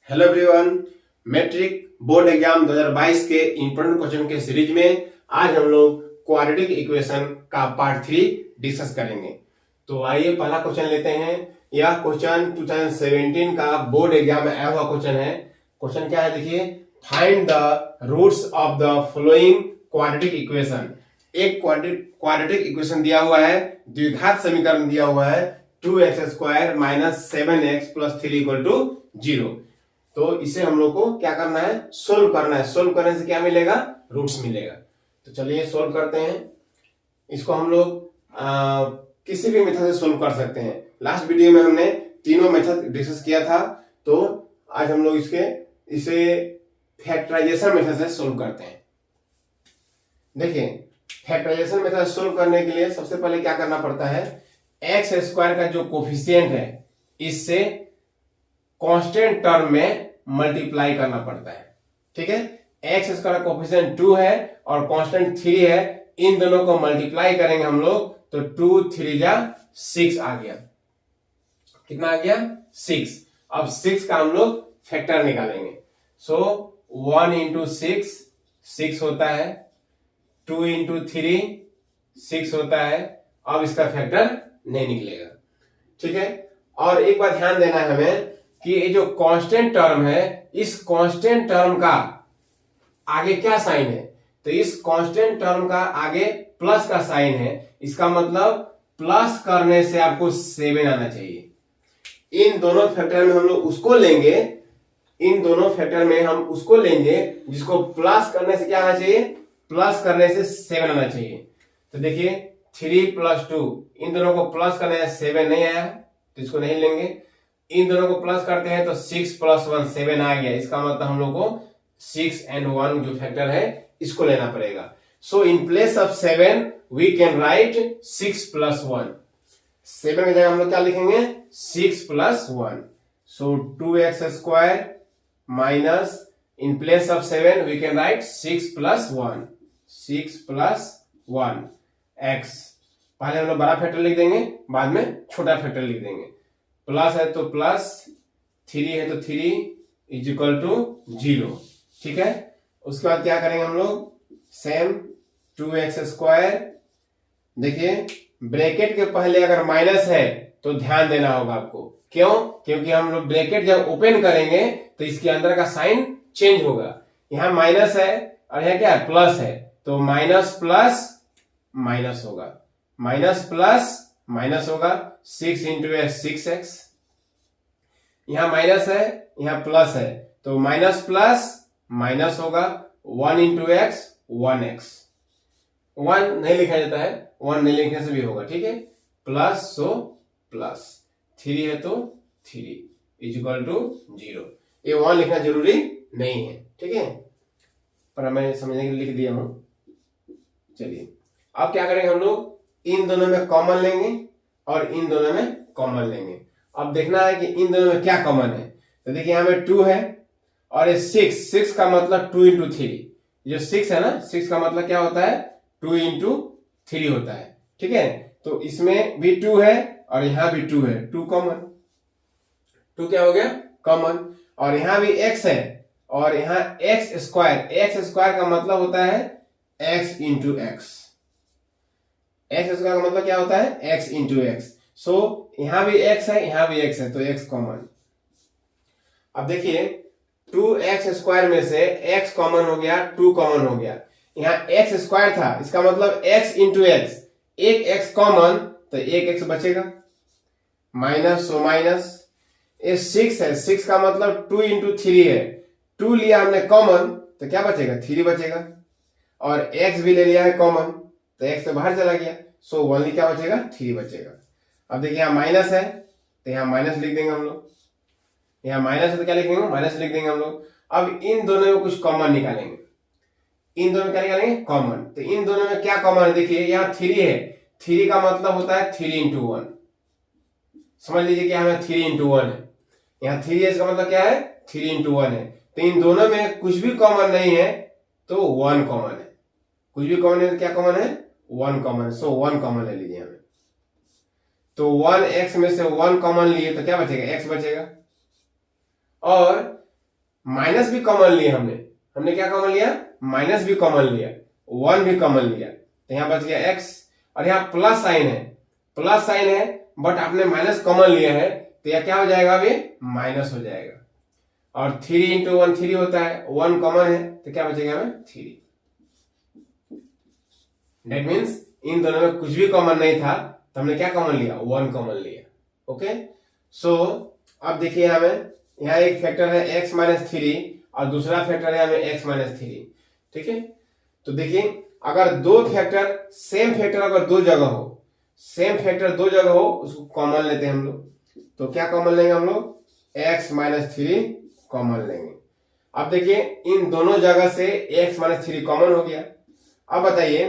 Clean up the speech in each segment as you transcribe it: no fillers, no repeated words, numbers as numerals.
Hello everyone, matric board exam 2022 के important question के series में आज हम लोग क्वाड्रेटिक इक्वेशन का पार्ट 3 डिस्कस करेंगे। तो आइए पहला क्वेश्चन लेते हैं। यह क्वेश्चन 2017 का बोर्ड एग्जाम में आया हुआ क्वेश्चन है। क्वेश्चन क्या है देखिए, find the roots of the following quadratic equation. एक क्वाड्रेटिक इक्वेशन दिया हुआ है, द्विघात समीकरण दिया हुआ है 2x² - 7x + 3 = 0। तो इसे हम लोग को क्या करना है, सोल्व करना है। सोल्व करने से क्या मिलेगा, रूट्स मिलेगा। तो चलिए सोल्व करते हैं। इसको हम लोग किसी भी मेथड से सोल्व कर सकते हैं। लास्ट वीडियो में हमने तीनों मेथड डिस्कस किया था, तो आज हम लोग इसे फैक्टराइजेशन मेथड से सोल्व करते हैं। देखिए, फैक्टराइजेशन मेथड सोल्व करने के लिए सबसे पहले क्या करना पड़ता है, x² का जो कोफिशिएंट है इससे कांस्टेंट टर्म में मल्टीप्लाई करना पड़ता है। ठीक है, x² का कोफिशिएंट 2 है और कांस्टेंट 3 है। इन दोनों को मल्टीप्लाई करेंगे हम लोग तो 2 3 जा 6 आ गया। कितना आ गया, 6। अब 6 का हम लोग फैक्टर निकालेंगे। सो 1 × 6 6 होता है, 2 × 3 6 होता है। अब इसका फैक्टर नहीं निकलेगा। ठीक है, और एक बात ध्यान देना है हमें कि ये जो कांस्टेंट टर्म है, इस कांस्टेंट टर्म का आगे क्या साइन है, तो इस कांस्टेंट टर्म का आगे प्लस का साइन है। इसका मतलब प्लस करने से आपको 7 आना चाहिए। इन दोनों फैक्टर में हम लोग उसको लेंगे, इन दोनों फैक्टर में हम उसको लेंगे जिसको प्लस करने से क्या आना चाहिए, प्लस करने से 7 आना चाहिए। तो देखिए 3 + 2, इन दोनों को प्लस करने से 7 नहीं आया तो इसको नहीं लेंगे। इन दोनों को प्लस करते हैं तो 6 + 1 7 आ गया। इसका मतलब हम लोग को 6 और 1 जो फैक्टर है इसको लेना पड़ेगा। So in place of 7 we can write 6 + 1। 7 की जगह हम लोग क्या लिखेंगे, 6 + 1। So 2x² minus, in place of 7 we can write 6 + 1, 6 + 1 x। पहले हम लोग बड़ा फैक्टर लिख देंगे, बाद में छोटा फैक्टर लिख देंगे। प्लस है तो प्लस, 3 है तो 3 = 0। ठीक है, उसके बाद क्या करेंगे हम लोग, सेम 2x²। देखिए ब्रैकेट के पहले अगर माइनस है तो ध्यान देना होगा आपको। क्यों, क्योंकि हम लोग ब्रैकेट जब ओपन करेंगे तो इसके अंदर का साइन चेंज होगा। यहां माइनस है और यहां क्या है, प्लस है, तो माइनस प्लस माइनस होगा, माइनस प्लस माइनस होगा। 6 × x 6x, यहां माइनस है यहां प्लस है तो माइनस प्लस माइनस होगा। 1 × x 1x, 1 नहीं लिखा जाता है, 1 नहीं लिखने से भी होगा। ठीक है, प्लस सो प्लस, 3 है तो 3 = 0। ये 1 लिखना जरूरी नहीं है। ठीक है, पर मैं समझने के लिए लिख दिया हूं। चलिए अब क्या करेंगे हम लोग, इन दोनों में कॉमन लेंगे और इन दोनों में कॉमन लेंगे। अब देखना है कि इन दोनों में क्या कॉमन है। तो देखिए यहां में 2 है और ये 6 का मतलब 2 × 3। जो 6 है ना, 6 का मतलब क्या होता है, 2 × 3 होता है। ठीक है, तो इसमें भी 2 है और यहां भी 2 है, 2 कॉमन, 2 क्या हो गया, कॉमन। और यहां भी x है और यहां x² का मतलब होता है x × x। x² का मतलब क्या होता है, x × x। सो यहां भी x है यहां भी x है तो x कॉमन। अब देखिए 2x² में से x कॉमन हो गया, 2 कॉमन हो गया। यहां x² था, इसका मतलब x × x, एक x कॉमन तो एक x बचेगा, माइनस सो माइनस। ये 6 है, 6 का मतलब 2 × 3 है, 2 लिया हमने कॉमन तो क्या बचेगा, 3 बचेगा। और x भी ले लिया है कॉमन तो x तो बाहर चला गया, सो 1 क्या बचेगा, 3 बचेगा। अब देखिए यहाँ माइनस है तो यहाँ माइनस लिख देंगे हम लोग, यहाँ माइनस है तो क्या लिखेंगे, माइनस लिख देंगे हम लोग। अब इन दोनों में कुछ कॉमन निकालेंगे, इन दोनों में क्या निकालेंगे, कॉमन। तो इन दोनों में क्या कॉमन है, देखिए यहाँ 3 है, 3 का मतलब होता है 3 × 1। समझ लीजिए कि यहाँ 3 × 1 है, यहाँ 3 है, इसका मतलब क्या है, 3 × 1 है। तो इन दोनों में कुछ भी कॉमन नहीं है तो 1 कॉमन है, कुछ भी कॉमन है तो क्या कॉमन है, 1 कॉमन है। सो 1 कॉमन ले लीजिए हमें। तो 1x में से 1 कॉमन लिए तो क्या बचेगा, x बचेगा। और माइनस भी कॉमन लिया हमने क्या कॉमन लिया, माइनस भी कॉमन लिया, 1 भी कॉमन लिया, तो यहाँ बच गया x। और यहाँ प्लस साइन है बट आपने माइनस कॉमन लिया है, तो यह क्या हो जाएगा, अभी माइनस हो जाएगा। और 3 इंटू 1 3 होता है, 1 कॉमन है, तो क्या बचेगा हमें 3। डेट मीन्स इन दोनों में कुछ भी कॉमन नहीं था, तो हमने क्या कॉमन लिया, 1 कॉमन लिया। ओके, सो अब देखिए हमें यहाँ एक फैक्टर है x माइनस 3 और दूसरा फैक्टर है हमें x माइनस 3। ठीक है, तो देखिए अगर दो फैक्टर सेम फैक्टर अगर दो जगह हो, उसको कॉमन लेते हैं हम लोग, तो क्या कॉमन लेंगे हम लोग, x माइनस 3 कॉमन लेंगे। अब देखिए इन दोनों जगह से x माइनस 3 कॉमन हो गया। अब बताइए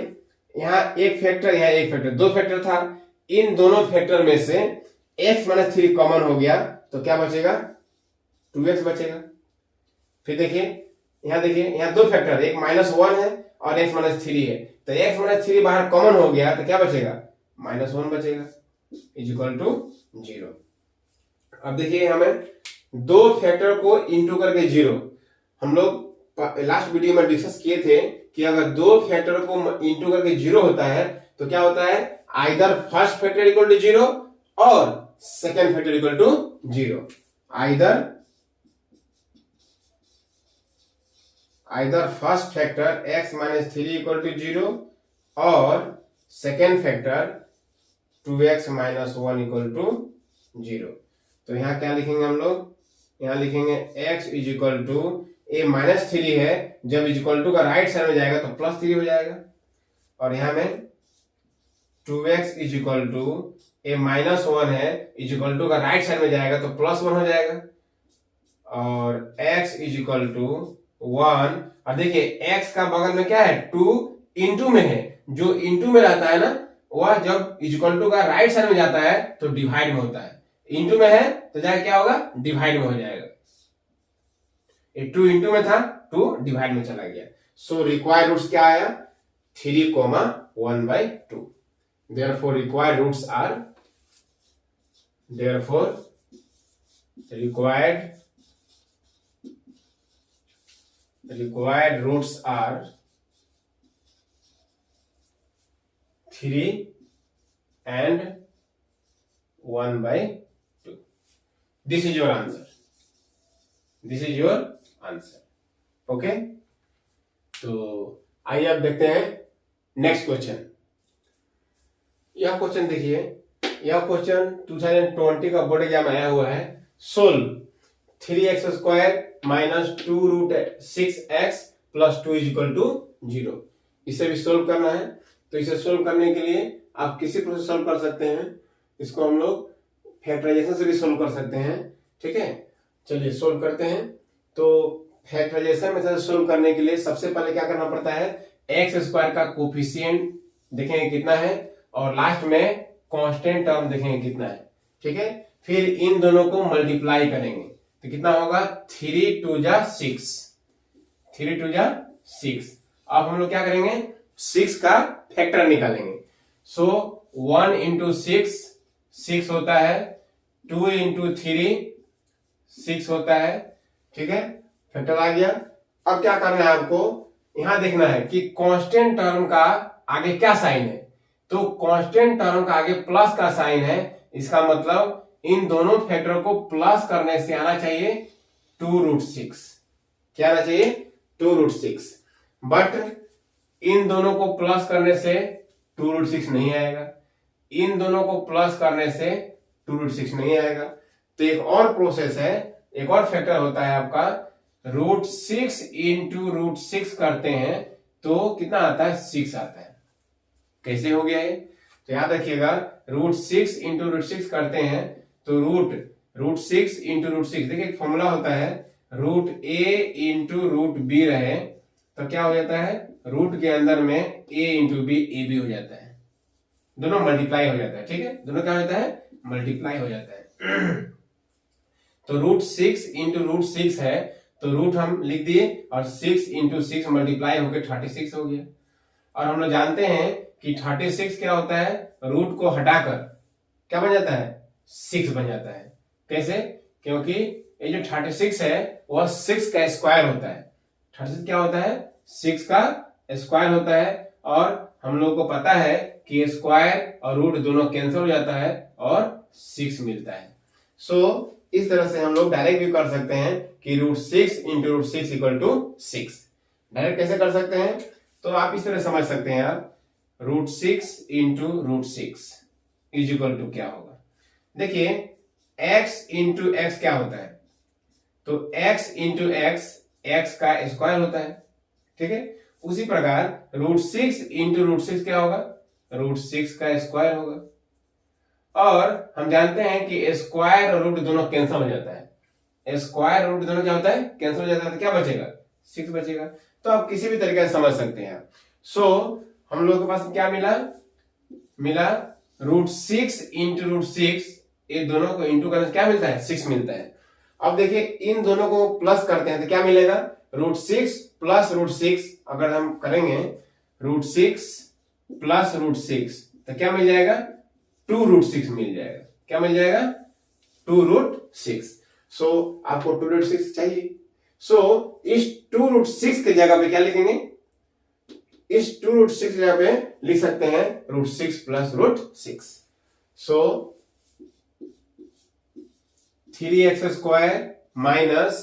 यहाँ एक फैक्टर, यहाँ एक फैक्टर, दो फैक्टर था, इन दोनों फैक्टर में से x माइनस 3 कॉमन हो गया, तो क्या बचेगा, 2x बचेगा। फिर देखिए यहाँ दो फैक्टर, एक -1 है और x माइनस 3 है, तो x माइनस 3 बाहर कॉमन हो गया, तो क्या बचेगा, -1 बचेगा, इज इक्वल टू 0। अब देखिए हमें दो फैक्टर को इंटू करके 0, हम लोग लास्ट वीडियो में डिस्कस किए थे कि अगर दो फैक्टर को इंटू करके 0 होता है, तो क्या होता है, either first factor equal to 0 और second factor equal to 0। Either first factor x minus 3 equal to 0 और second factor 2x minus 1 equal to 0। तो यहाँ क्या लिखेंगे हम लोग, यहाँ लिखेंगे x इज इक्वल टू, ए माइनस 3 है, जब इज इक्वल टू का राइट साइड में जाएगा तो +3 हो जाएगा, और यहाँ में 2x इज इक्वल टू, ए -1 है, इज इक्वल टू का राइट साइड में जाएगा तो +1 हो जाएगा, और x इज इक्वल टू 1। और देखिए x का बगल में क्या है, 2 इंटू में है, जो इंटू में रहता है ना, वह जब इज इक्वल टू का राइट साइड में जाता है तो डिवाइड में होता है, इंटू में है तो जाए क्या होगा, डिवाइड में हो जाएगा। 2 इंटू में था, 2 डिवाइड में चला गया। सो रिक्वायर्ड रूट्स क्या आया, 3, 1/2। Therefore required roots are, required roots are 3 and 1/2. This is your answer. Okay, तो आइए अब देखते हैं नेक्स्ट क्वेश्चन। यह क्वेश्चन देखिए, यह क्वेश्चन 2020 का बोर्ड एग्जाम आया हुआ है। Solve 3x² minus 2√6x plus 2 is equal to 0। इसे भी सोल्व करना है, तो इसे सोल्व करने के लिए आप किसी प्रोसेस सोल्व कर सकते हैं, इसको हम लोग फैक्टराइजेशन से भी सोल्व कर सकते हैं। ठीक है, चलिए सोल्व करते हैं। तो फैक्टराइजेशन मेथड से सोल्व करने के लिए सबसे पहले क्या करना पड़ता है, x² का कोफिशिएंट देखेंगे कितना है, और लास्ट में कांस्टेंट टर्म देखेंगे कितना है। ठीक है, फिर इन दोनों को मल्टीप्लाई करेंगे तो कितना होगा, 3 2 जा 6, 3 2 जा 6। अब हम लोग क्या करेंगे, 6 का फैक्टर निकालेंगे। सो 1 इंटू 6 होता है, 2 इंटू 3 6 होता है। ठीक है, फैक्टर आ गया। अब क्या करना है आपको, यहां देखना है कि कांस्टेंट टर्म का आगे क्या साइन है, तो कांस्टेंट टर्म का आगे प्लस का साइन है, इसका मतलब इन दोनों फैक्टर को प्लस करने से आना चाहिए 2√6। क्या आना चाहिए, 2√6। बट इन दोनों को प्लस करने से 2√6 नहीं आएगा, इन दोनों को प्लस करने से 2√6 नहीं आएगा। तो एक और प्रोसेस है, एक और फैक्टर होता है आपका, √6 इंटू √6 करते हैं तो कितना आता है, 6 आता है। कैसे हो गया है, तो याद रखिएगा, √6 इंटू √6 करते हैं तो √6 इंटू √6, देखिए एक फॉर्मूला होता है, √a इंटू √b रहे तो क्या हो जाता है, रूट के अंदर में a into b, a b हो जाता है, दोनों मल्टीप्लाई हो जाता है। ठीक है, दोनों क्या हो जाता है, मल्टीप्लाई हो जाता है। तो √6 इंटू √6 है, तो रूट हम लिख दिए और 6 इंटू 6 मल्टीप्लाई होकर 36 हो गया। और हम लोग जानते हैं कि 36 क्या होता है, रूट को हटाकर क्या बन जाता है, 6 बन जाता है। कैसे, क्योंकि ये जो 36 है वह 6 का स्क्वायर होता है। 36 क्या होता है? 6 का स्क्वायर होता है। और हम लोग को पता है कि स्क्वायर और रूट दोनों कैंसिल हो जाता है और 6 मिलता है। सो इस तरह से हम लोग डायरेक्ट भी कर सकते हैं कि √6 इंटू √6 इक्वल टू 6। डायरेक्ट कैसे कर सकते हैं? तो आप इस तरह समझ सकते हैं आप, √6 इंटू √6 इज इक्वल टू क्या होगा? देखिए x इंटू एक्स क्या होता है? तो x इंटू एक्स का स्क्वायर होता है, ठीक है। उसी प्रकार √6 इंटू √6 क्या होगा? √6 का स्क्वायर होगा। और हम जानते हैं कि स्क्वायर और रूट दोनों कैंसिल हो जाता है। स्क्वायर और रूट दोनों क्या होता है? कैंसिल हो जाता है। तो क्या बचेगा? 6 बचेगा। तो आप किसी भी तरीके से समझ सकते हैं। सो हम लोग के पास क्या मिला √6 इंटू √6, ये दोनों को इंटू करने से क्या मिलता है? 6 मिलता है। अब देखिए इन दोनों को प्लस करते हैं तो क्या मिलेगा? √6 प्लस √6, अगर हम करेंगे √6 प्लस √6 तो क्या मिल जाएगा? 2√6 मिल जाएगा। क्या मिल जाएगा? 2√6। सो आपको 2√6 चाहिए। सो इस 2√6 के जगह पे क्या लिखेंगे? इस 2√6 की जगह पे लिख सकते हैं √6 plus √6। So 3x² minus,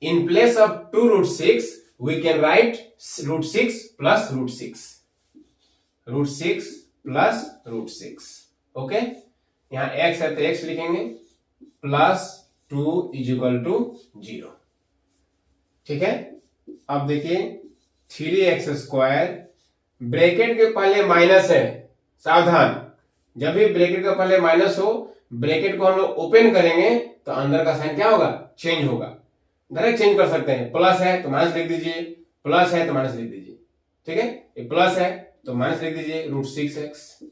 in place of 2√6 we can write √6 plus √6, √6 plus √6। Okay, यहां x है तो x लिखेंगे प्लस 2 इज इक्वल टू 0। ठीक है। अब देखिए 3x², ब्रैकेट के पहले माइनस है, सावधान, जब भी ब्रैकेट के पहले माइनस हो, ब्रैकेट को हम लोग ओपन करेंगे तो अंदर का साइन क्या होगा? चेंज होगा। डायरेक्ट चेंज कर सकते हैं। प्लस है तो माइनस लिख दीजिए, प्लस है तो माइनस लिख दीजिए। ठीक है, ये प्लस है तो माइनस लिख दीजिए √6x,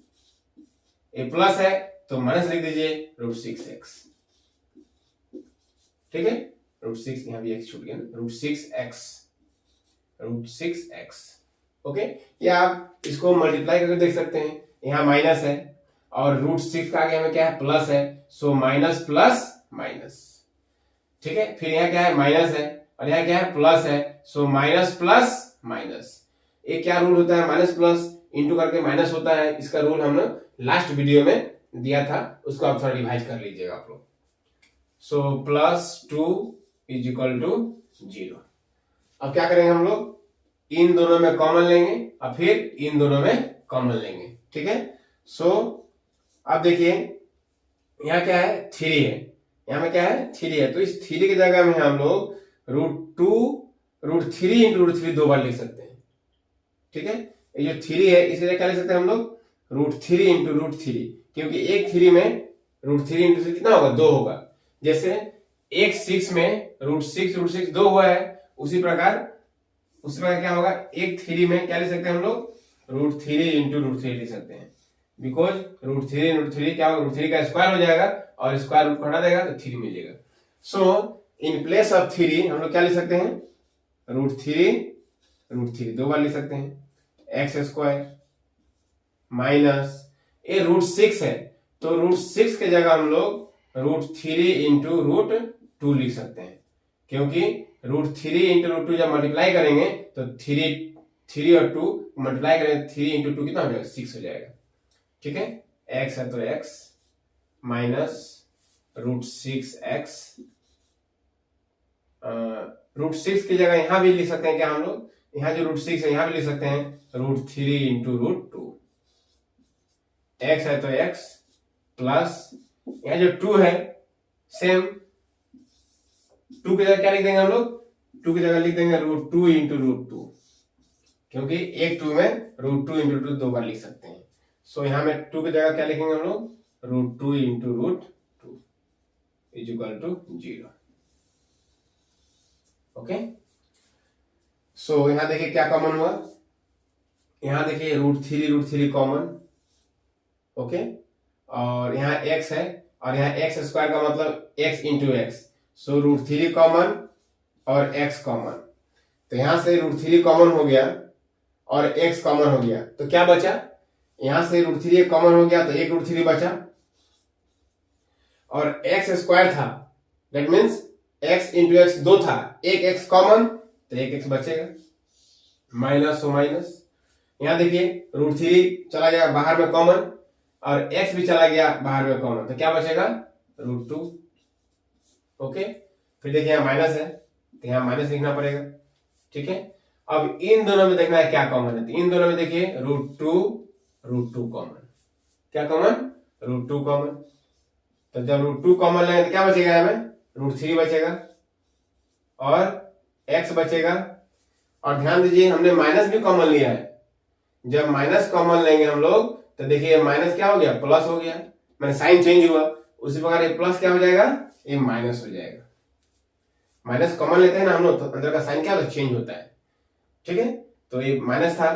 ये प्लस है तो माइनस लिख दीजिए √6x। ठीक है, √6, यहां भी x छूट गया ना, √6x। ओके, या आप इसको मल्टीप्लाई करके देख सकते हैं। यहां माइनस है और √6 का आगे हमें क्या है? प्लस है। So minus plus minus. ठीक है, फिर यहाँ क्या है? माइनस है और यहाँ क्या है? प्लस है। So minus plus minus. ये क्या रूल होता है? माइनस प्लस इंटू करके माइनस होता है। इसका रूल हमने लास्ट वीडियो में दिया था, उसको आप थोड़ा रिवाइज कर लीजिएगा आप लोग। सो +2 इज इक्वल टू 0। अब क्या करेंगे हम लोग? इन दोनों में कॉमन लेंगे और फिर इन दोनों में कॉमन लेंगे। ठीक है। सो अब देखिए यहाँ क्या है? 3 है, यहाँ में क्या है? 3 है। तो इस 3 की जगह में हम लोग √3 इंटू √3 दो बार लिख सकते हैं। ठीक है, ये जो 3 है इसके जगह क्या लिख सकते हैं हम लोग? √3 इंटू √3, क्योंकि एक 3 में √3 इंटू 3 कितना होगा? 2 होगा। जैसे एक 6 में √6 2 हुआ है, उसी प्रकार क्या होगा? एक 3 में क्या लिख सकते हैं हम लोग? √3 इंटू √3 लिख सकते हैं। बिकॉज √3 इंटू 3 क्या होगा? √3 का स्क्वायर हो जाएगा और स्क्वायर रूट हटा देगा तो 3 मिलेगा। सो इन प्लेस ऑफ 3 हम लोग क्या लिख सकते हैं? √3 दो बार लिख सकते हैं, x² माइनस, ये √6 है तो √6 के जगह हम लोग √3 इंटू √2 लिख सकते हैं, क्योंकि √3 इंटू √2 जब मल्टीप्लाई करेंगे तो 3 और 2 मल्टीप्लाई करेंगे, 3 इंटू 2 कितना हो जाएगा? 6 हो जाएगा। ठीक है, x है तो x माइनस √6x, √6 की जगह यहां भी लिख सकते हैं क्या हम लोग? यहां जो √6 है यहां भी लिख सकते हैं √3 इंटू √2। x है तो x प्लस यहां जो 2 है सेम, 2 की जगह क्या लिख देंगे हम लोग? 2 की जगह लिख देंगे √2 इंटू √2, क्योंकि एक 2 में √2 इंटू 2 दो बार लिख सकते हैं। सो यहां में 2 की जगह क्या लिखेंगे हम लोग? √2 into √2 is equal to 0। Okay, so यहां देखिए क्या कॉमन हुआ? यहां देखिए √3 कॉमन। ओके, और यहां x है और यहां x² का मतलब x इंटू एक्स। सो √3 कॉमन और x कॉमन, तो यहां से √3 कॉमन हो गया और x कॉमन हो गया, तो क्या बचा? यहां से √3 कॉमन हो गया तो एक √3 बचा और x² था, that means x into x 2 था, एक x कॉमन तो एक x बचेगा, माइनस हो माइनस। यहाँ देखिए √3 चला गया बाहर में कॉमन और x भी चला गया बाहर में कॉमन, तो क्या बचेगा √2। ओके, फिर देखिए यहाँ माइनस है तो यहाँ माइनस लिखना पड़ेगा। ठीक है, अब इन दोनों में देखना है क्या कॉमन है, तो इन दोनों में देखिए √2 कॉमन, क्या कॉमन √2 कॉमन। तो जब √2 कॉमन लेंगे तो क्या बचेगा, हमें √3 बचेगा और x बचेगा। और ध्यान दीजिए हमने माइनस भी कॉमन लिया है, जब माइनस कॉमन लेंगे हम लोग तो देखिए माइनस क्या हो गया, प्लस हो गया, मैंने साइन चेंज हुआ, उसी प्रकार ये प्लस क्या हो जाएगा, ये माइनस हो जाएगा। माइनस कॉमन लेते हैं ना हम लोग तो अंदर का साइन क्या होता है, चेंज होता है। ठीक है, तो ये माइनस था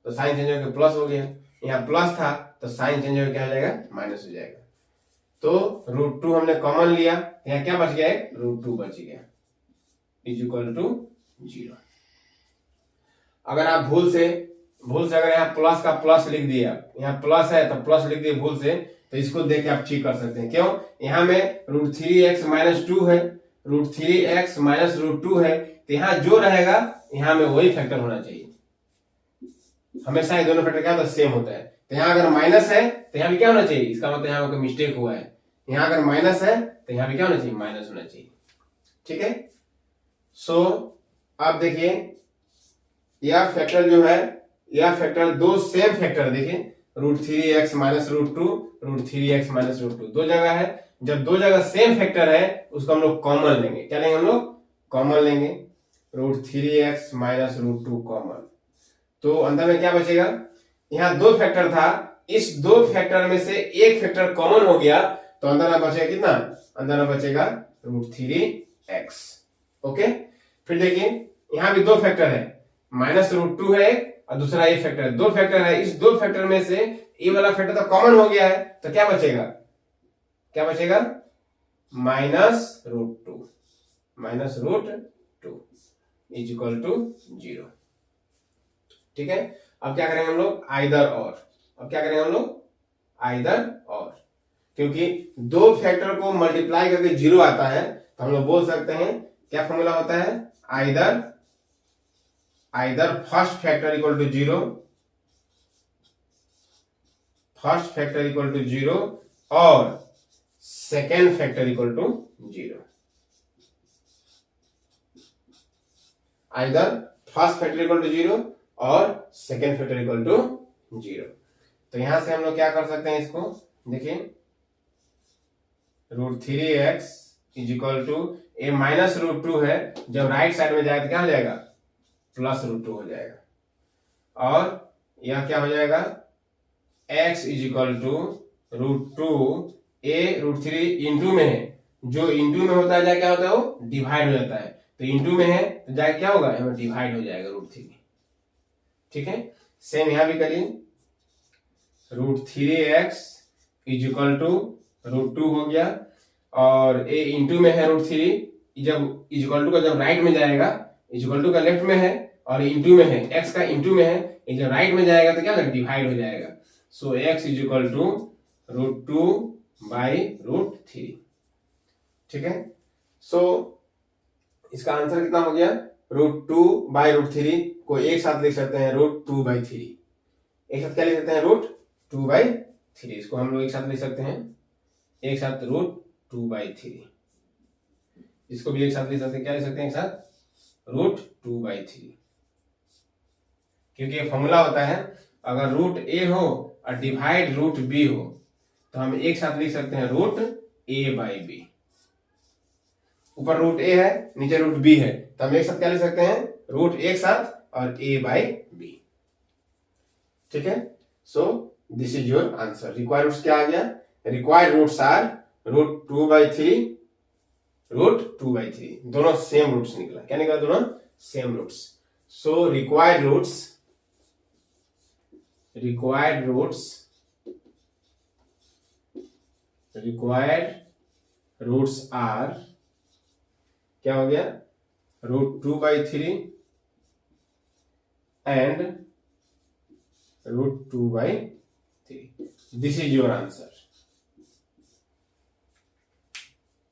तो साइन चेंज होकर प्लस हो गया, यहाँ प्लस था तो साइन चेंज होकर क्या हो जाएगा, माइनस हो जाएगा। तो √2 हमने कॉमन लिया, यहाँ क्या बच गया, √2 बच गया, इज इक्वल टू 0। अगर आप भूल से अगर यहाँ प्लस का प्लस लिख दिया, यहाँ प्लस है तो प्लस लिख दिए भूल से, तो इसको देख के आप ठीक कर सकते हैं। क्यों, यहाँ में √3x - 2 है, √3x - √2 है, तो यहाँ जो रहेगा यहाँ में वही फैक्टर होना चाहिए। हमेशा ये दोनों फैक्टर क्या होता है, सेम होता है। तो यहाँ अगर माइनस है तो यहाँ भी क्या होना चाहिए, इसका मतलब यहाँ कोई मिस्टेक हुआ है। यहाँ अगर माइनस है तो यहाँ भी क्या होना चाहिए, माइनस होना चाहिए। ठीक है, सो अब देखिए यह फैक्टर जो है, यह फैक्टर दो सेम फैक्टर देखिए, √3x - √2, √3x - √2 दो जगह है। जब दो जगह सेम फैक्टर है उसको हम लोग कॉमन लेंगे। क्या लेंगे हम लोग, कॉमन लेंगे, √3x - √2 कॉमन, तो अंदर में क्या बचेगा, यहाँ दो फैक्टर था, इस दो फैक्टर में से एक फैक्टर कॉमन हो गया तो अंदर में बचेगा कितना, अंदर में बचेगा √3x। ओके, फिर देखिए यहाँ भी दो फैक्टर है, -√2 है और दूसरा ये फैक्टर है, दो फैक्टर है, इस दो फैक्टर में से ये वाला फैक्टर तो कॉमन हो गया है, तो क्या बचेगा, क्या बचेगा, -√2 इज इक्वल टू 0। ठीक है, अब क्या करेंगे हम लोग, आइदर और। अब क्या करेंगे हम लोग, आइदर और, क्योंकि दो फैक्टर को मल्टीप्लाई करके 0 आता है तो हम लोग बोल सकते हैं क्या फॉर्मूला होता है, either first factor equal to 0, first factor equal to 0 और second factor equal to 0। Either first factor equal to 0 और सेकेंड फैक्टर इक्वल टू 0। तो यहां से हम लोग क्या कर सकते हैं, इसको देखिए, √3x इज इक्वल टू, ए -√2 है, जब राइट साइड में जाए तो क्या हो जाएगा, +√2 हो जाएगा। और यह क्या हो जाएगा, x इज इक्वल टू √2, ए √3 इंटू में है, जो इंटू में होता है जाए क्या होता है, वो डिवाइड हो जाता है, तो इंटू में है तो जाए क्या होगा, यहाँ डिवाइड हो जाएगा √3। ठीक है, सेम यहां भी करिए, √3x इज इक्वल टू √2 हो गया और ए इंटू में है √3, जब इज इक्वल टू का जब राइट में जाएगा, इज इक्वल टू का लेफ्ट में है और इंटू में है, x का इंटू में है, जब राइट में जाएगा तो क्या होगा, डिवाइड हो जाएगा। सो x इज इक्वल टू √2/√3। ठीक है, सो इसका आंसर कितना हो गया, √2/√3 को एक साथ लिख सकते हैं √2/3, एक साथ क्या लिख सकते हैं, √2/3, इसको हम लोग एक साथ लिख सकते हैं, एक साथ √2/3, इसको भी एक साथ लिख सकते हैं, क्या लिख सकते हैं एक साथ, √2/3, क्योंकि ये फॉर्मूला होता है, अगर √a हो और डिवाइड √b हो तो हम एक साथ लिख सकते हैं √a/b। ऊपर √a है, नीचे √b है, तो हम एक साथ क्या लिख सकते हैं, रूट एक साथ और a/b। ठीक है, so this is your answer. Required roots क्या आ गया, रिक्वायर्ड रूट्स आर √2/3, √2/3, दोनों सेम रूट्स निकला। क्या निकला, दोनों same roots. So required roots are क्या हो गया, √2/3 and √2/3। This is your answer.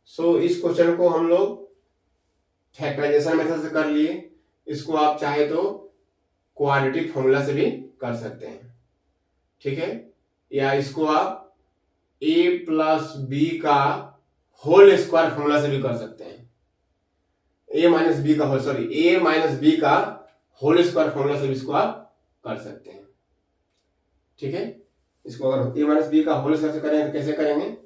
So इस क्वेश्चन को हम लोग फैक्टराइजेशन मेथड से कर लिए, इसको आप चाहे तो क्वाड्रेटिक फॉर्मूला से भी कर सकते हैं, ठीक है। या इसको आप a प्लस बी का होल स्क्वायर फॉर्मूला से भी कर सकते हैं, a माइनस बी का होल स्क्वायर फॉर्मूला से भी इसको आप कर सकते हैं, ठीक है। इसको अगर a माइनस बी का होल स्क्वायर से करेंगे तो कैसे करेंगे,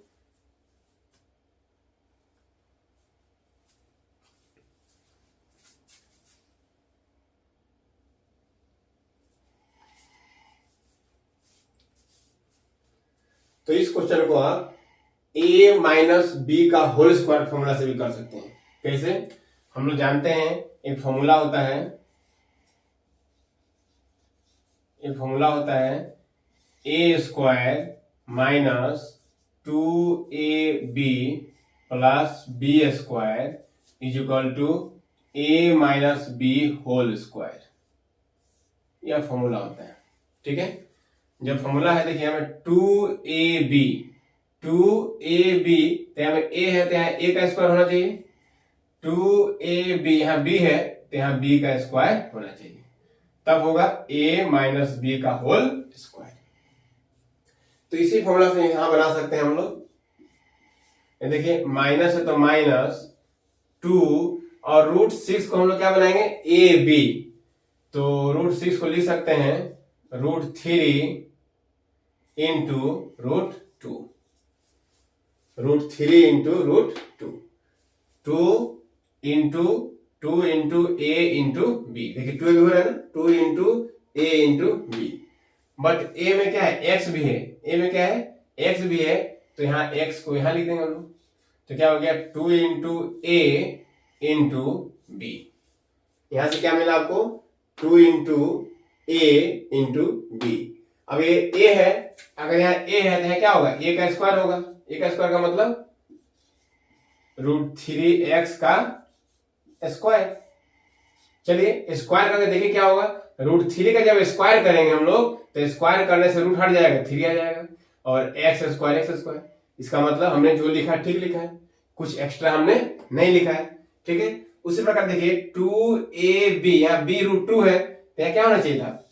तो इस क्वेश्चन को आप a माइनस बी का होल स्क्वायर फॉर्मूला से भी कर सकते हैं। कैसे, हम लोग जानते हैं एक फॉर्मूला होता है a square minus 2ab plus B square is equal to a minus B whole square, यह फॉर्मूला होता है, ठीक है। जब फॉर्मूला है देखिए हमें 2ab तो यहाँ a है तो यहाँ a का स्क्वायर होना चाहिए, 2ab यहाँ b है तो यहाँ b का स्क्वायर होना चाहिए, तब होगा a माइनस बी का होल स्क्वायर। तो इसी फॉर्मूला से यहां बना सकते हैं हम लोग, देखिए माइनस है तो -2 और √6 को हम लोग क्या बनाएंगे ab, तो √6 को लिख सकते हैं √3 into √2, √3 into √2, 2 into a into B, देखिए 2 भी हो रहा है ना, 2 into a into B, but a में क्या है x भी है, तो यहाँ x को यहाँ लिख देंगे हम लोग, तो क्या हो गया 2 इंटू a इंटू बी, यहां से क्या मिला आपको 2 इंटू a इंटू बी। अब ये a है, अगर यहाँ a है तो यहाँ क्या होगा a का स्क्वायर होगा, a का स्क्वायर का मतलब √3x का स्क्वायर। चलिए स्क्वायर करके देखिए क्या होगा, √3 का जब स्क्वायर करेंगे हम लोग तो स्क्वायर करने से रूट हट जाएगा, 3 आ जाएगा, और x स्क्वायर, इसका मतलब हमने जो लिखा ठीक लिखा है, कुछ एक्स्ट्रा हमने नहीं लिखा है, ठीक है। उसी प्रकार देखिए 2ab, यहाँ b √2 है तो यहाँ क्या होना चाहिए था,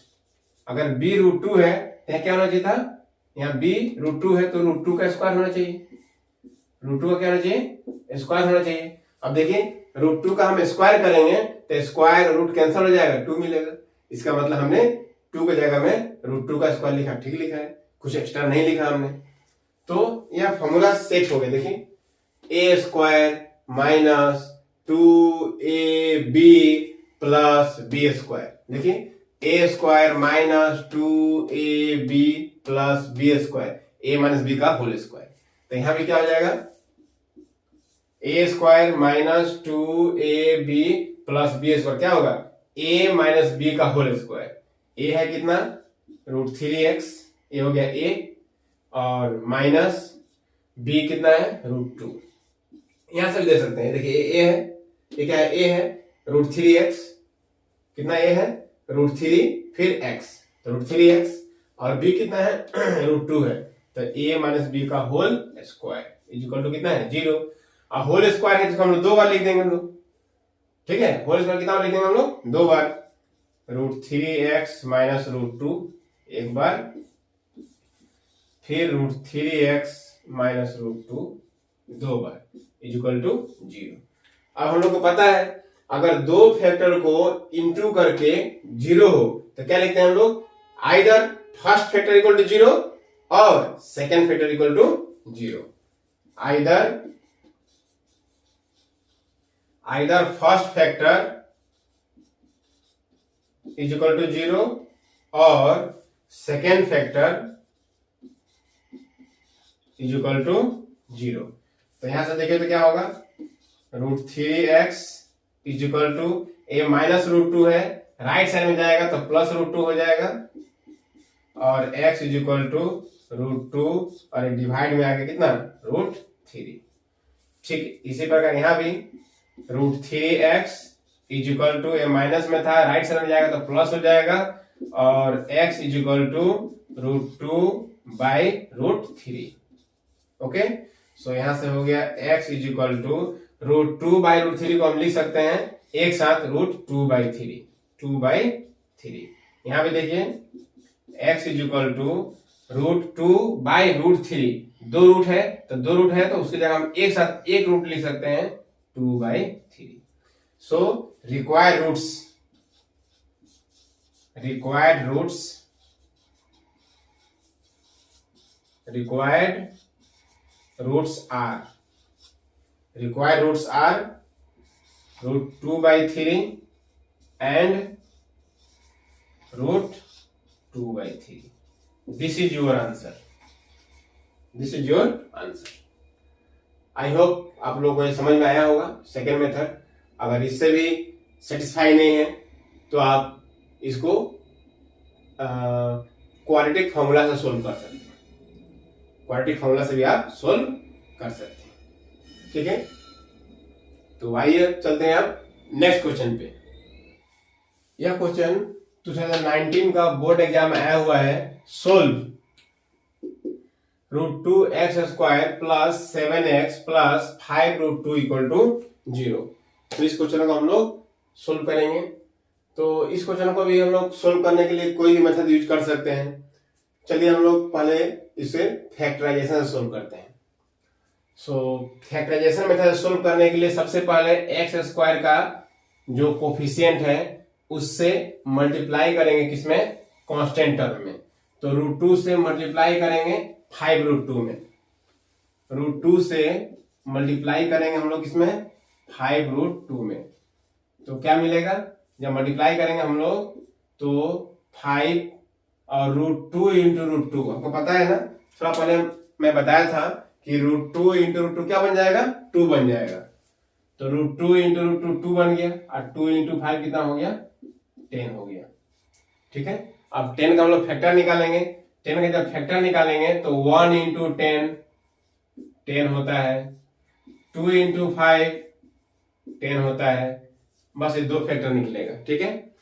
अगर b √2 है तो यहाँ क्या होना चाहिए था, यहाँ b √2 है तो √2 का स्क्वायर होना चाहिए, √2 का क्या होना चाहिए स्क्वायर होना चाहिए। अब देखिए √2 का हम स्क्वायर करेंगे तो स्क्वायर रूट कैंसिल हो जाएगा, 2 मिलेगा, इसका मतलब हमने 2 की जगह में √2 का स्क्वायर लिखा, ठीक लिखा है, कुछ एक्स्ट्रा नहीं लिखा हमने। तो यह फॉर्मूला सेट हो गया, देखिए a square minus 2ab plus B square, देखिए a square minus 2ab plus B square, a minus B का होल स्क्वायर, तो यहां भी क्या हो जाएगा a square minus 2ab plus B square, क्या होगा a माइनस बी का होल स्क्वायर, a है कितना √3x, ये हो गया a, और माइनस b कितना है √2, यहां से भी दे सकते हैं, देखिए a है, ये क्या है a है √3x, कितना a है √3 फिर x, तो √3x, और b कितना है √2 है, तो a माइनस बी का whole square is equal to कितना है 0, और होल स्क्वायर है जिसको हम लोग 2 बार लिख देंगे हम लोग, ठीक है, होल स्क्वायर कितना बार लिख देंगे हम लोग 2 बार, √3x माइनस √2 एक बार, फिर √3x माइनस √2 2 बार इज इक्वल टू 0। अब हम लोग को पता है अगर दो फैक्टर को इंटू करके 0 हो तो क्या लिखते हैं हम लोग, either first factor equal to 0 और second factor equal to 0, either first factor is equal to 0 और second factor is equal to 0। तो यहां से देखिए तो क्या होगा √3x is equal to a minus √2 है, राइट साइड में जाएगा तो प्लस √2 हो जाएगा, और x इज इक्वल टू √2 और डिवाइड में आगे कितना √3, ठीक। इसी प्रकार यहाँ भी √3x is equal to, minus में था राइट साइड में जाएगा तो प्लस हो जाएगा, और x is equal to √2 by √3, okay. So यहां से हो गया x इज इक्वल टू √2/√3 को हम लिख सकते हैं एक साथ √2/3, 2/3। यहां पे देखिए x इज इक्वल टू √2/√3, दो रूट है तो उसकी जगह हम एक साथ एक रूट लिख सकते हैं 2/3। So required roots are √2/3 and √2/3. This is your answer. I hope आप लोगों को ये समझ में आया होगा सेकेंड मेथड। अगर इससे भी सेटिस्फाई नहीं है तो आप इसको क्वाड्रेटिक फॉर्मूला से सोल्व कर सकते हैं। क्वाड्रेटिक फॉर्मूला से भी आप सोल्व कर सकते हैं। ठीक है, तो आइए चलते हैं अब नेक्स्ट क्वेश्चन पे। यह क्वेश्चन 2019 का बोर्ड एग्जाम आया हुआ है। Solve √2x² plus 7x plus 5√2 equal to 0। तो इस क्वेश्चन को हम लोग सोल्व करेंगे। तो इस क्वेश्चन को भी हम लोग सोल्व करने के लिए कोई भी मेथड यूज कर सकते हैं। चलिए हम लोग पहले इसे फैक्टराइजेशन से सोल्व करते हैं। फैक्टराइजेशन मेथड सोल्व करने के लिए सबसे पहले x² का जो कोफिशिएंट है उससे मल्टीप्लाई करेंगे किसमें, कांस्टेंट टर्म में। तो √2 से मल्टीप्लाई करेंगे 5√2 में, √2 से मल्टीप्लाई करेंगे हम लोग इसमें 5√2 में। तो क्या मिलेगा, जब मल्टीप्लाई करेंगे हम लोग तो 5 और √2 इंटू √2, आपको पता है ना, थोड़ा पहले मैं बताया था कि √2 इंटू √2 क्या बन जाएगा, 2 बन जाएगा। तो √2 इंटू √2 2 बन गया और 2 इंटू 5 कितना हो गया, 10 हो गया। ठीक है, अब 10 का हम लोग फैक्टर निकालेंगे। 10 का जब फैक्टर निकालेंगे तो 1 इंटू 10 होता है, 2 इंटू 5 10 होता है। बस ये दो फैक्टर निकलेगा। ठीक है,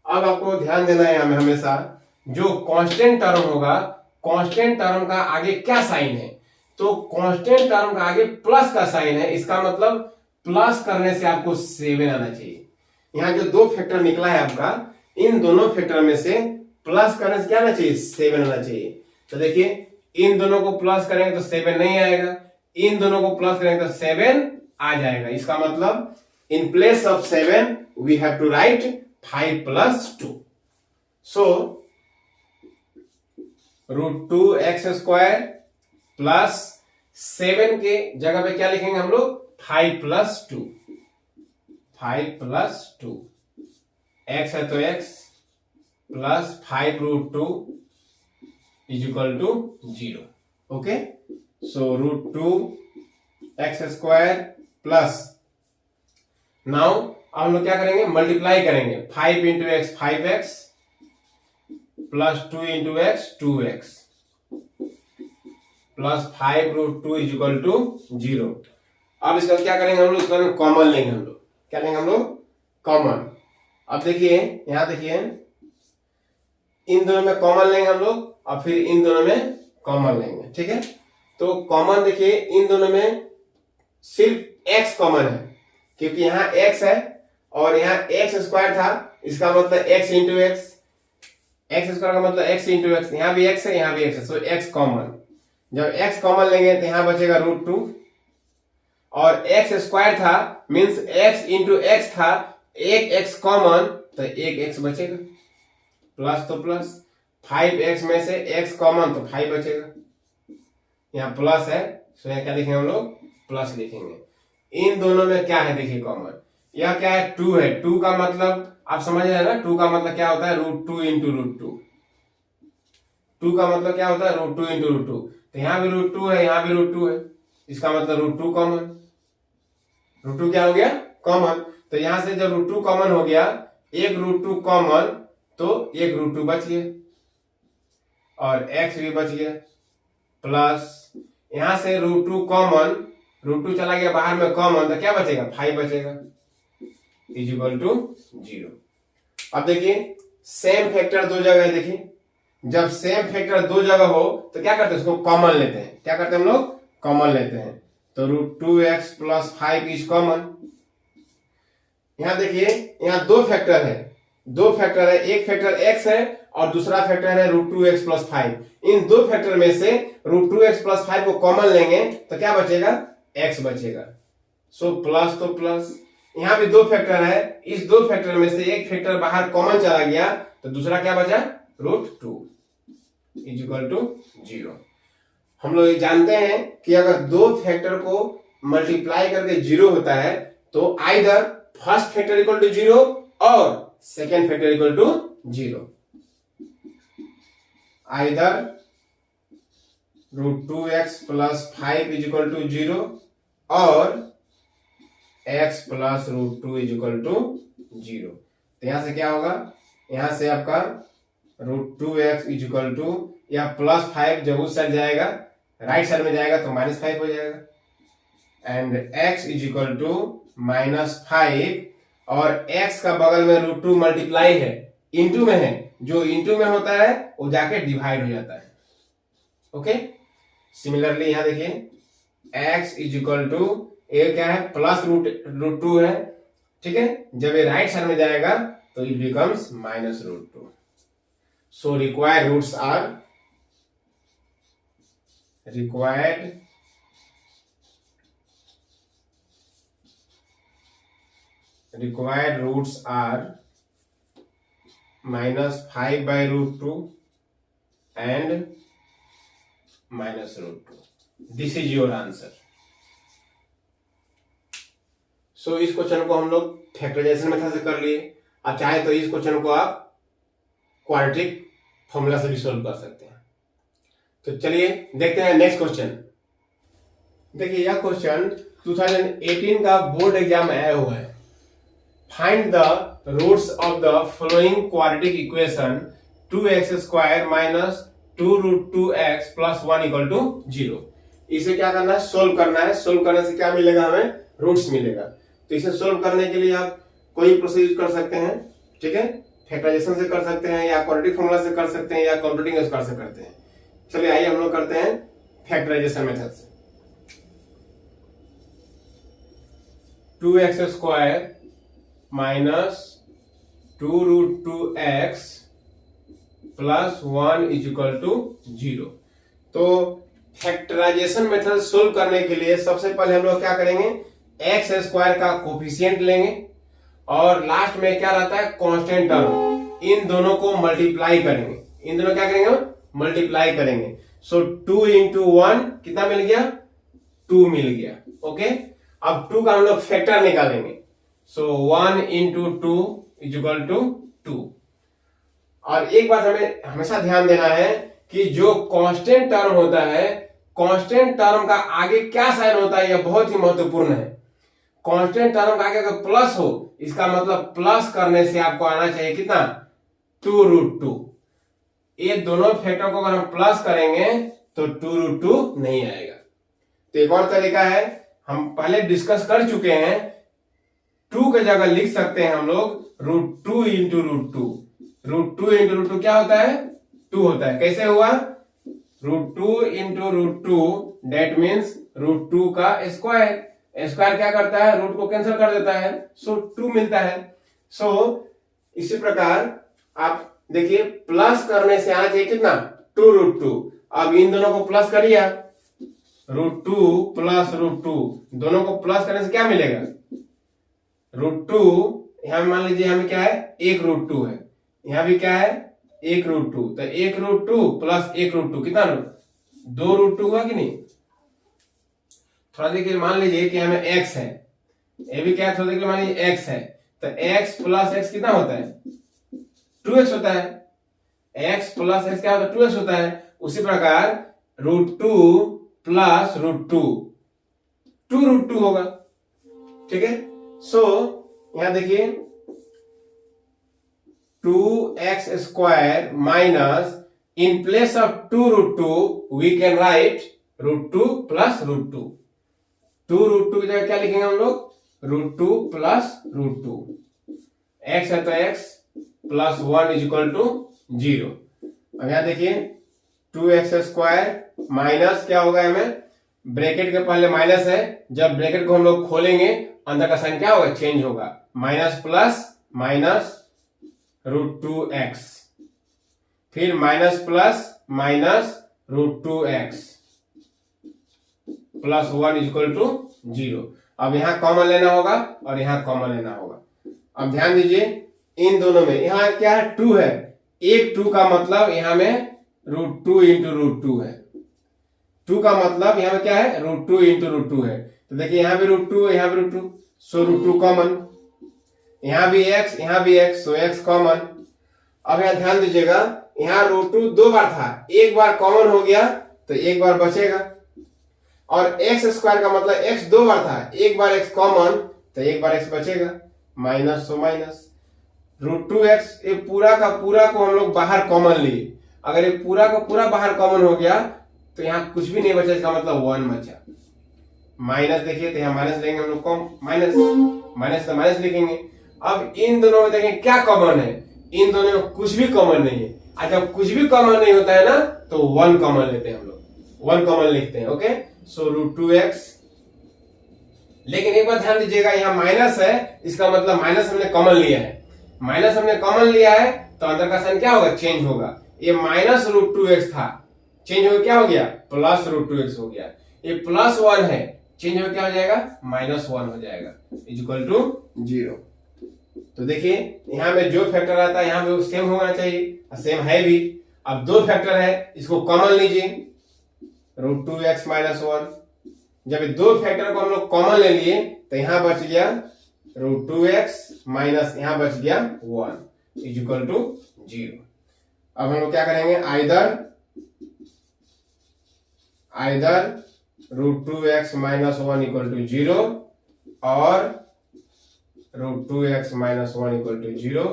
अब आपको ध्यान देना है हमें हमेशा जो कांस्टेंट टर्म होगा, कांस्टेंट टर्म का आगे क्या साइन है। तो कांस्टेंट टर्म का आगे प्लस का साइन है, इसका मतलब प्लस करने से आपको 7 आना चाहिए। यहाँ जो दो फैक्टर निकला है आपका, इन दोनों फैक्टर में से प्लस करने से क्या आना चाहिए, 7 आना चाहिए। तो देखिए इन दोनों को प्लस करेंगे तो 7 नहीं आएगा, इन दोनों को प्लस करेंगे तो 7 आ जाएगा। इसका मतलब in place of 7 we have to write 5 + 2। So √2x² plus 7 के जगह पे क्या लिखेंगे हम लोग, 5 + 2, 5 + 2। x है तो x plus 5√2 is equal to 0। Okay, so √2x² plus, now अब हम लोग क्या करेंगे, मल्टीप्लाई करेंगे। 5 into x 5x plus 2 into x 2x plus 5√2 is equal to 0। अब इसका क्या करेंगे हम लोग, इसका कॉमन लेंगे हम लोग। क्या लेंगे हम लोग, कॉमन। अब देखिए यहां देखिए इन दोनों में कॉमन लेंगे हम लोग और फिर इन दोनों में कॉमन लेंगे। ठीक है, तो कॉमन देखिए इन दोनों में सिर्फ x कॉमन है, क्योंकि यहाँ x है और यहाँ x² था, इसका मतलब x इंटू x, x² का मतलब x इंटू x, यहाँ भी x है यहाँ भी x है, सो x कॉमन। जब x कॉमन लेंगे तो यहाँ बचेगा √2 और x² था मीन्स x इंटू x था, एक x कॉमन तो एक x बचेगा, प्लस तो प्लस, 5x में से x कॉमन तो 5 बचेगा, यहाँ प्लस है तो यहाँ क्या लिखेंगे हम लोग, प्लस लिखेंगे। इन दोनों में क्या है देखिए कॉमन, यह क्या है, 2 है। 2 का मतलब आप समझ रहे हैं ना, 2 का मतलब क्या होता है, √2 इंटू √2। 2 का मतलब क्या होता है, √2 इंटू √2। तो यहाँ भी √2 है यहाँ भी √2 है, इसका मतलब √2 कॉमन, √2 क्या हो गया, कॉमन। तो यहां से जब √2 कॉमन हो गया, एक √2 कॉमन तो एक √2 बच गया और x भी बच गया, प्लस यहां से √2 कॉमन, √2 चला गया बाहर में कॉमन तो क्या बचेगा, 5 बचेगा, इज इक्वल टू 0। अब देखिए सेम फैक्टर दो जगह है। देखिए जब सेम फैक्टर दो जगह हो तो क्या करते हैं, उसको कॉमन लेते हैं। क्या करते हैं हम लोग, कॉमन लेते हैं। तो √2x प्लस 5 इज कॉमन। यहां देखिए, यहां दो फैक्टर है, एक फैक्टर x है और दूसरा फैक्टर है √2x प्लस 5। इन दो फैक्टर में से √2x प्लस 5 को कॉमन लेंगे तो क्या बचेगा, x बचेगा। सो प्लस तो प्लस, यहां भी दो फैक्टर है, इस दो फैक्टर में से एक फैक्टर बाहर कॉमन चला गया तो दूसरा क्या बचा, √2 इज इक्वल टू 0। हम लोग ये जानते हैं कि अगर दो फैक्टर को मल्टीप्लाई करके 0 होता है तो either first factor equal to 0 और second factor equal to 0। Either √2x plus 5 is equal to 0 और x plus √2 is equal to 0। तो यहां से क्या होगा, यहां से आपका √2x इज इक्वल टू, या प्लस 5 जब उस साइड जाएगा, राइट साइड में जाएगा तो -5 हो जाएगा। And x is equal to -5, और x का बगल में √2 मल्टीप्लाई है, इंटू में है, जो इंटू में होता है वो जाके डिवाइड हो जाता है। ओके, सिमिलरली यहां देखिए x इज इक्वल टू, ये क्या है, प्लस √2 है, ठीक है, जब ये राइट साइड में जाएगा तो it becomes -√2। So required roots are, required roots are -5/√2 and -√2. This is your answer. So इस क्वेश्चन को हम लोग फैक्टराइजेशन मेथड से कर लिए। अब चाहे तो इस क्वेश्चन को आप क्वाड्रेटिक फॉर्मूला से भी सोल्व कर सकते हैं। तो चलिए देखते हैं नेक्स्ट क्वेश्चन। देखिए यह क्वेश्चन 2018 का बोर्ड एग्जाम आया हुआ है। Find the roots of the following quadratic equation 2x² minus 2√2x plus 1 equal to 0। इसे क्या करना है, सोल्व करना है। सोल्व करने से क्या मिलेगा, हमें रूट्स मिलेगा। तो इसे सोल्व करने के लिए आप कोई प्रोसीजर कर सकते हैं, ठीक है, फैक्टराइजेशन से कर सकते हैं, या क्वाड्रेटिक फॉर्मूला से कर सकते हैं, या कंप्यूटिंग से कर सकते हैं। चलिए आइए हम लोग करते हैं फैक्टराइजेशन मेथड से। 2x² minus 2√2x plus 1 is equal to 0। तो फैक्टराइजेशन मेथड सोल्व करने के लिए सबसे पहले हम लोग क्या करेंगे, x² का कोफिशिएंट लेंगे और लास्ट में क्या रहता है, कांस्टेंट टर्म, इन दोनों को मल्टीप्लाई करेंगे। इन दोनों क्या करेंगे, मल्टीप्लाई करेंगे। सो 2 इंटू 1 कितना मिल गया, 2 मिल गया। ओके, अब 2 का हम लोग फैक्टर निकालेंगे। सो 1 इंटू 2 इज इक्वल टू 2। और एक बात हमें हमेशा ध्यान देना है कि जो कांस्टेंट टर्म होता है, कांस्टेंट टर्म का आगे क्या साइन होता है, यह बहुत ही महत्वपूर्ण है। कांस्टेंट टर्म का आगे अगर प्लस हो, इसका मतलब प्लस करने से आपको आना चाहिए कितना, 2√2। ये दोनों फैक्टर को अगर हम प्लस करेंगे तो 2√2 नहीं आएगा। तो एक और तरीका है, हम पहले डिस्कस कर चुके हैं, 2 की जगह लिख सकते हैं हम लोग √2 इंटू √2। √2 इंटू √2 क्या होता है, 2 होता है। कैसे हुआ, √2 इंटू √2 डेट मीन्स √2 का स्क्वायर। स्क्वायर क्या करता है, रूट को कैंसिल कर देता है, सो 2 मिलता है। सो इसी प्रकार आप देखिए, प्लस करने से आना चाहिए कितना, 2√2। अब इन दोनों को प्लस करिए, √2 प्लस √2, दोनों को प्लस करने से क्या मिलेगा, √2, यहां मान लीजिए हमें क्या है, 1√2 है, यहां भी क्या है, 1√2। तो 1√2 प्लस 1√2 कितना, 2√2 हुआ कि नहीं। थोड़ा देखिए, मान लीजिए कि हमें x है, ये भी क्या है, थोड़ा देखिए मान लीजिए x है, तो x प्लस x कितना होता है, 2x होता है। x प्लस x क्या होता है, 2x होता है। उसी प्रकार √2 प्लस √2 2√2 होगा, ठीक है। सो यहां देखिए 2x² minus, in place of 2√2 we can write √2 plus √2। 2√2 की जगह क्या लिखेंगे हम लोग, √2 प्लस √2। x है तो x plus 1 is equal to 0। अब यहां देखिए 2x² माइनस क्या होगा हमें, ब्रैकेट के पहले माइनस है, जब ब्रैकेट को हम लोग खोलेंगे अंदर का साइन क्या होगा, चेंज होगा, माइनस प्लस माइनस √2x, फिर minus plus minus √2x plus 1 equal to 0। अब यहां कॉमन लेना होगा और यहां कॉमन लेना होगा। अब ध्यान दीजिए इन दोनों में, यहां क्या है, 2 है, एक 2 का मतलब यहां में √2 इंटू √2 है, 2 का मतलब यहां में क्या है, √2 इंटू √2 है। तो देखिए यहां भी √2 है, यहां भी √2, सो √2 कॉमन, यहां भी x, सो x कॉमन। अब यहां ध्यान दीजिएगा यहां √2 दो बार था, एक बार कॉमन हो गया तो एक बार बचेगा, और x स्क्वायर का मतलब x दो बार था, एक बार x कॉमन तो एक बार x बचेगा, माइनस सो माइनस √2x। ये पूरा का पूरा को हम लोग बाहर कॉमन लिए, अगर ये पूरा का पूरा बाहर कॉमन हो गया तो यहाँ कुछ भी नहीं बचा, इसका मतलब 1 बचा। माइनस देखिए तो यहाँ माइनस लेंगे हम लोग, कॉम माइनस माइनस तो माइनस लिखेंगे। अब इन दोनों में देखें क्या कॉमन है, इन दोनों में कुछ भी कॉमन नहीं है। अच्छा कुछ भी कॉमन नहीं होता है ना तो 1 कॉमन लेते हैं हम लोग, 1 कॉमन लिखते हैं, ओके। सो √2x, लेकिन एक बार ध्यान दीजिएगा यहाँ माइनस है, इसका मतलब माइनस हमने कॉमन लिया है, माइनस हमने कॉमन लिया है तो अंदर का साइन क्या होगा, चेंज होगा। ये माइनस √2x था, चेंज हो क्या हो गया, प्लस √2x हो गया। ये प्लस 1 है, चेंज हो क्या हो जाएगा, माइनस 1 हो जाएगा, इक्वल टू 0। तो देखिए यहाँ में जो फैक्टर आता है यहाँ पे सेम होना चाहिए, सेम है भी। अब दो फैक्टर है, इसको कॉमन लीजिए, √2x माइनस 1। जब दो फैक्टर को हम लोग कॉमन ले लिए तो यहाँ बच गया √2x माइनस यहाँ बच गया 1 इक्वल टू 0। अब हम लोग क्या करेंगे, either √2x minus 1 equal to 0 और √2x माइनस 1 इक्वल टू 0।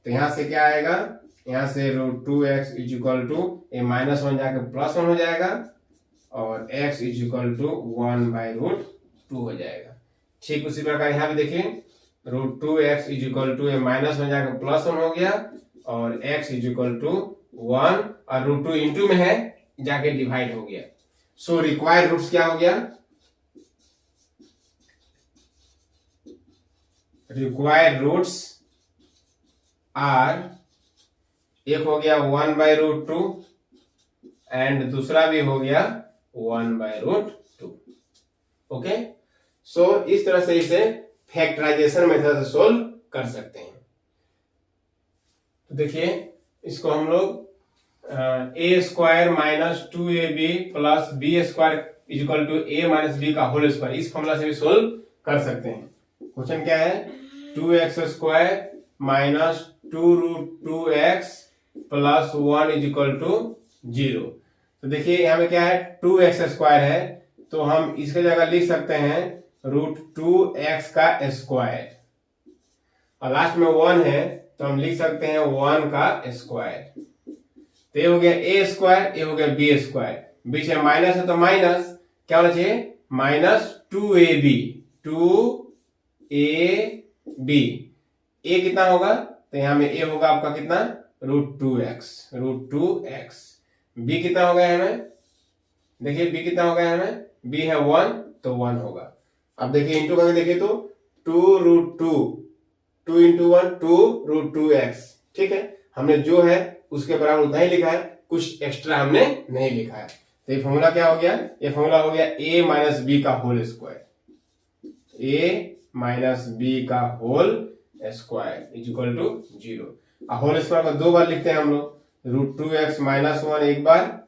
तो यहां से क्या आएगा, यहां से √2x इक्वल टू ये माइनस 1 जाकर प्लस 1 हो जाएगा और x इक्वल टू 1/√2 हो जाएगा। ठीक उसी प्रकार यहाँ भी देखिए √2x इक्वल टू ये माइनस 1 जाकर प्लस 1 हो गया और x इक्वल टू 1 और √2 इंटू में है जाके डिवाइड हो गया। सो रिक्वायर्ड रूट्स क्या हो गया, रिक्वायर्ड रूट्स आर, एक हो गया 1/√2 एंड दूसरा भी हो गया 1/√2, ओके। सो इस तरह से इसे फैक्टराइजेशन मेथड से सोल्व कर सकते हैं। तो देखिए इसको हम लोग a² minus 2ab plus b² equal to a minus b का होल स्क्वायर, इस फॉर्मूला से भी सोल्व कर सकते हैं। क्वेश्चन क्या है, 2x² minus 2√2x plus 1 equal to 0। तो देखिए यहाँ में क्या है, 2x² है तो हम इसके जगह लिख सकते हैं √2x का स्क्वायर, और लास्ट में 1 है तो हम लिख सकते हैं 1 का स्क्वायर। तो ये हो गया a², ये हो गया b², बीच में माइनस है तो माइनस क्या होना चाहिए, माइनस 2ab, 2ab, a कितना होगा तो यहाँ में a होगा आपका कितना, √2x, b कितना होगा हमें, देखिए b कितना होगा हमें, b है 1 तो 1 होगा। अब देखिए इंटू करके देखिए तो 2 इंटू 1 2√2x, ठीक है, हमने जो है उसके बराबर उतना ही लिखा है, कुछ एक्स्ट्रा हमने नहीं लिखा है। तो ये फॉर्मूला क्या हो गया, ये फॉर्मूला हो गया a माइनस b का whole square, a minus b का whole square equal to 0। Whole square को दो बार लिखते हैं हम लोग, √2x माइनस 1 एक बार,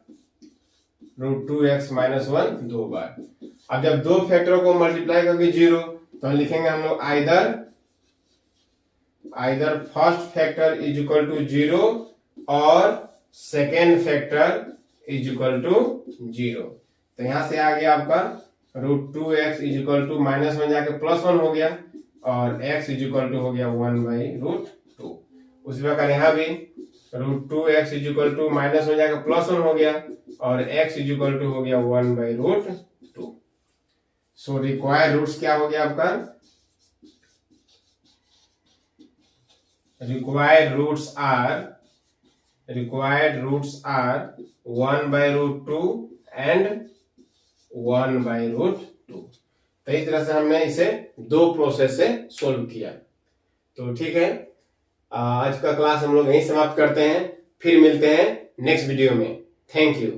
√2x माइनस 1 दो बार। अब जब दो फैक्टरों को मल्टीप्लाई करके 0 तो हम लिखेंगे हम लोग either first factor is equal to 0 और second factor is equal to 0। तो यहां से आ गया आपका √2x is equal to minus 1 जाके प्लस 1 हो गया और x इज इक्वल टू हो गया 1/√2। उसी प्रकार यहाँ भी √2x is equal to minus 1 जाके प्लस 1 हो गया और x इज इक्वल टू हो गया 1/√2। सो रिक्वायर्ड रूट्स क्या हो गया आपका, required roots are 1/√2 and 1/√2। तो इस तरह से हमने इसे दो प्रोसेस से सोल्व किया। तो ठीक है, आज का क्लास हम लोग यहीं समाप्त करते हैं, फिर मिलते हैं नेक्स्ट वीडियो में। Thank you.